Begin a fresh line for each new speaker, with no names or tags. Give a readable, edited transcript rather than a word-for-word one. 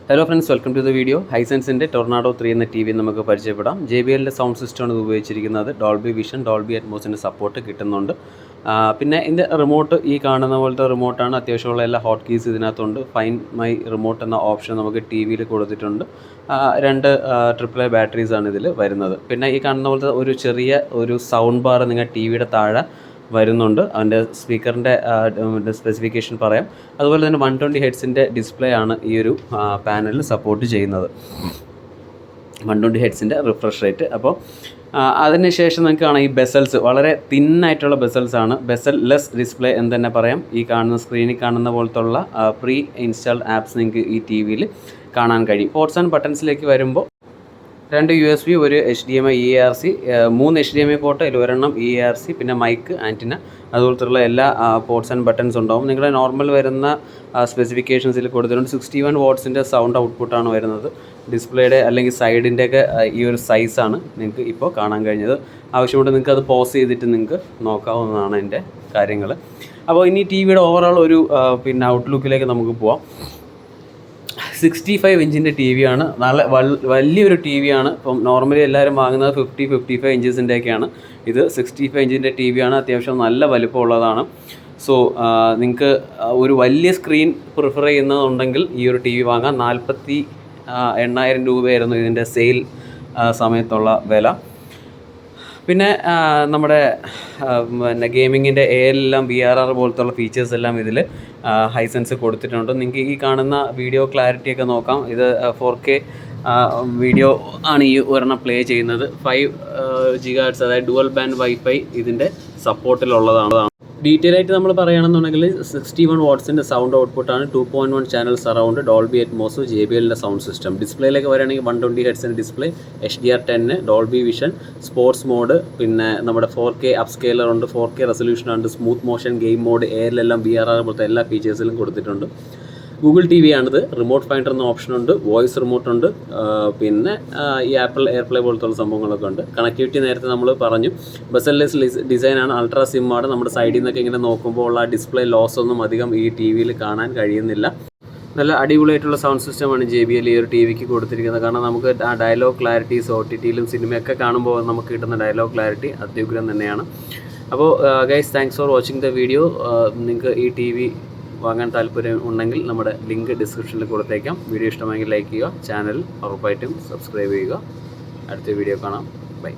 Hello friends, welcome to the video. Hisense Tornado 3 എന്ന TV നമുക്ക് പരിചയപ്പെടാം. JBL സൗണ്ട് സിസ്റ്റം ആണ് ഉപയോഗിച്ചിരിക്കുന്നത്. ഡോൾബി വിഷൻ, ഡോൾബി അറ്റ്മോസിൻ്റെ സപ്പോർട്ട് കിട്ടുന്നുണ്ട്. പിന്നെ ഇതിൻ്റെ റിമോട്ട് ഈ കാണുന്ന പോലത്തെ റിമോട്ടാണ്. അത്യാവശ്യമുള്ള എല്ലാ ഹോട്ട് കീസ് ഇതിനകത്തുണ്ട്. ഫൈൻഡ് മൈ റിമോട്ട് എന്ന ഓപ്ഷൻ നമുക്ക് TV യിൽ കൊടുത്തിട്ടുണ്ട്. രണ്ട് AAA ബാറ്ററീസാണ് ഇതിൽ വരുന്നത്. പിന്നെ ഈ കാണുന്ന പോലത്തെ ഒരു ചെറിയ ഒരു സൗണ്ട് ബാർ നിങ്ങൾ TVയുടെ താഴെ വരുന്നുണ്ട്. അതിൻ്റെ സ്പീക്കറിൻ്റെ സ്പെസിഫിക്കേഷൻ പറയാം. അതുപോലെ തന്നെ 120 ഹെഡ്സിൻ്റെ ഡിസ്പ്ലേ ആണ് ഈ ഒരു പാനലിൽ സപ്പോർട്ട് ചെയ്യുന്നത്. 120 ഹെഡ്സിൻ്റെ റിഫ്രഷ് റേറ്റ്. അപ്പോൾ അതിനുശേഷം നിങ്ങൾക്ക് കാണാം ഈ ബെസൽസ് വളരെ തിന്നായിട്ടുള്ള ബെസൽസാണ്. ബെസൽ ലെസ് ഡിസ്പ്ലേ എന്ന് തന്നെ പറയാം. ഈ കാണുന്ന സ്ക്രീനിൽ കാണുന്ന പോലത്തുള്ള പ്രീ ഇൻസ്റ്റാൾഡ് ആപ്സ് നിങ്ങൾക്ക് ഈ TV യിൽ കാണാൻ കഴിയും. പോർട്സ് ആൻഡ് ബട്ടൺസിലേക്ക് വരുമ്പോൾ 2 USB, ഒരു HDMI EARC, 3 HDMI പോർട്ട്, അതിൽ ഒരെണ്ണം EARC, പിന്നെ മൈക്ക്, ആൻറ്റിന, അതുപോലത്തുള്ള എല്ലാ പോർട്സ് ആൻഡ് ബട്ടൺസ് ഉണ്ടാവും. നിങ്ങളുടെ നോർമൽ വരുന്ന സ്പെസിഫിക്കേഷൻസിൽ കൊടുത്തിട്ടുണ്ട്. 61 വാട്ട്സിൻ്റെ സൗണ്ട് ഔട്ട്പുട്ടാണ് വരുന്നത്. ഡിസ്പ്ലേയുടെ അല്ലെങ്കിൽ സൈഡിൻ്റെയൊക്കെ ഈ ഒരു സൈസാണ് നിങ്ങൾക്ക് ഇപ്പോൾ കാണാൻ കഴിഞ്ഞത്. ആവശ്യമുണ്ട് നിങ്ങൾക്ക് അത് പോസ് ചെയ്തിട്ട് നിങ്ങൾക്ക് നോക്കാവുന്നതാണ് എൻ്റെ കാര്യങ്ങൾ. അപ്പോൾ ഇനി TVയുടെ ഓവറോൾ ഒരു പിന്നെ ഔട്ട്ലുക്കിലേക്ക് നമുക്ക് പോവാം. 65 ഇഞ്ചിൻ്റെ TV ആണ്. നല്ല വലിയൊരു TV ആണ്. ഇപ്പം നോർമലി എല്ലാവരും വാങ്ങുന്നത് 50-55 ഇഞ്ചസിൻ്റെയൊക്കെയാണ്. ഇത് 65 ഇഞ്ചിൻ്റെ TV ആണ്. അത്യാവശ്യം നല്ല വലിപ്പമുള്ളതാണ്. സോ നിങ്ങൾക്ക് ഒരു വലിയ സ്ക്രീൻ പ്രിഫർ ചെയ്യുന്നതുണ്ടെങ്കിൽ ഈ ഒരു TV വാങ്ങാം. 48,000 രൂപയായിരുന്നു ഇതിൻ്റെ സെയിൽ സമയത്തുള്ള വില. പിന്നെ നമ്മുടെ പിന്നെ ഗെയിമിങ്ങിൻ്റെ ALM VRR പോലത്തുള്ള ഫീച്ചേഴ്സ് എല്ലാം ഇതിൽ ഹൈസെൻസ് കൊടുത്തിട്ടുണ്ട്. നിങ്ങൾക്ക് ഈ കാണുന്ന വീഡിയോ ക്ലാരിറ്റിയൊക്കെ നോക്കാം. ഇത് 4K വീഡിയോ ആണ് ഈ ഒരെണ്ണം പ്ലേ ചെയ്യുന്നത്. 5 GHz അതായത് ഡുവൽ ബാൻഡ് വൈഫൈ ഇതിൻ്റെ സപ്പോർട്ടിലുള്ളതാണ്. ഡീറ്റെയിൽ ആയിട്ട് നമ്മൾ പറയുകയാണെന്നുണ്ടെങ്കിൽ 61 വാട്ട്സിൻ്റെ സൗണ്ട് ഔട്ട്പുട്ടാണ്. 2.1 ചാനൽ സറൗണ്ട്, ഡോൾബി അറ്റ്മോസ്, JBLൻ്റെ സൗണ്ട് സിസ്റ്റം. ഡിസ്പ്ലേയിലേക്ക് വരികയാണെങ്കിൽ 120 ഹെഡ്സിൻ്റെ display, HDR10, Dolby vision, sports mode, പിന്നെ നമ്മുടെ 4K അപ്സ്കെയിലർ ഉണ്ട്, 4K റെസൊല്യൂഷൻ ഉണ്ട്, smooth motion, game mode, ALM VRR പോലത്തെ എല്ലാ ഫീച്ചേഴ്സിലും കൊടുത്തിട്ടുണ്ട്. ഗൂഗിൾ TV ആണിത്. റിമോട്ട് ഫൈൻഡർ എന്ന ഓപ്ഷനുണ്ട്, വോയിസ് റിമോട്ട് ഉണ്ട്, പിന്നെ ഈ ആപ്പിൾ എയർപ്ലേ പോലത്തുള്ള സംഭവങ്ങളൊക്കെ ഉണ്ട്. കണക്ടിവിറ്റി നേരത്തെ നമ്മൾ പറഞ്ഞു. ബസൽലെസ് ഡിസൈനാണ്, അൾട്രാ സിമ്മാണ്. നമ്മുടെ സൈഡിൽ നിന്നൊക്കെ ഇങ്ങനെ നോക്കുമ്പോൾ ഉള്ള ഡിസ്പ്ലേ ലോസ് ഒന്നും അധികം ഈ TV യിൽ കാണാൻ കഴിയുന്നില്ല. നല്ല അടിപൊളിയായിട്ടുള്ള സൗണ്ട് സിസ്റ്റമാണ് JBL ഈ ഒരു TVക്ക് കൊടുത്തിരിക്കുന്നത്. കാരണം നമുക്ക് ആ ഡയലോഗ് ക്ലാരിറ്റീസ് OTTയിലും സിനിമയൊക്കെ കാണുമ്പോൾ നമുക്ക് കിട്ടുന്ന ഡയലോഗ് ക്ലാരിറ്റി അത്യുഗ്രം തന്നെയാണ്. അപ്പോൾ guys, thanks for watching the video. നിങ്ങൾക്ക് ഈ TV വാങ്ങാൻ താല്പര്യം ഉണ്ടെങ്കിൽ നമ്മുടെ ലിങ്ക് ഡിസ്ക്രിപ്ഷനിൽ കൊടുത്തേക്കാം. വീഡിയോ ഇഷ്ടമായെങ്കിൽ ലൈക്ക് ചെയ്യുക. ചാനൽ ഉറപ്പായിട്ടും സബ്സ്ക്രൈബ് ചെയ്യുക. അടുത്ത വീഡിയോ കാണാം. ബൈ.